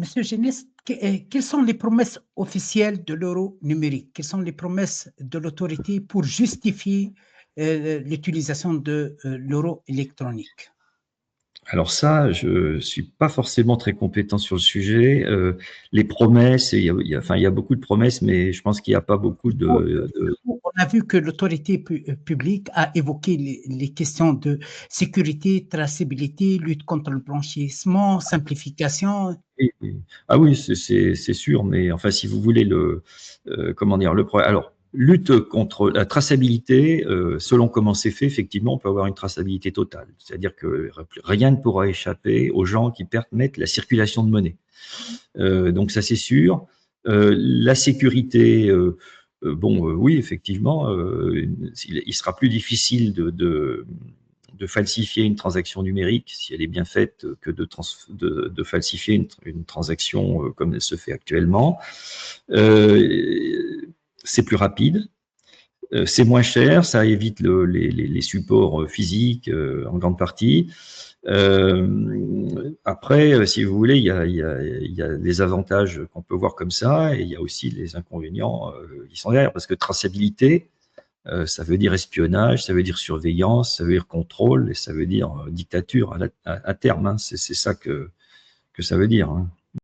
Monsieur Genest, quelles sont les promesses officielles de l'euro numérique? Quelles sont les promesses de l'autorité pour justifier l'utilisation de l'euro électronique? Alors ça, je suis pas forcément très compétent sur le sujet. Les promesses, enfin, il y a beaucoup de promesses, mais je pense qu'il n'y a pas beaucoup de... On a vu que l'autorité publique a évoqué les questions de sécurité, traçabilité, lutte contre le blanchissement, simplification. Ah oui, c'est sûr, mais enfin, si vous voulez comment dire, alors, lutte contre la traçabilité, selon comment c'est fait, effectivement, on peut avoir une traçabilité totale. C'est-à-dire que rien ne pourra échapper aux gens qui permettent la circulation de monnaie. Donc ça, c'est sûr. La sécurité, oui, effectivement, il sera plus difficile de falsifier une transaction numérique, si elle est bien faite, que de falsifier une transaction comme elle se fait actuellement. C'est plus rapide, c'est moins cher, ça évite les supports physiques en grande partie. Après, si vous voulez, il y a des avantages qu'on peut voir comme ça, et il y a aussi les inconvénients qui sont derrière, parce que traçabilité, ça veut dire espionnage, ça veut dire surveillance, ça veut dire contrôle, et ça veut dire dictature à terme. Hein. C'est ça que ça veut dire. Hein.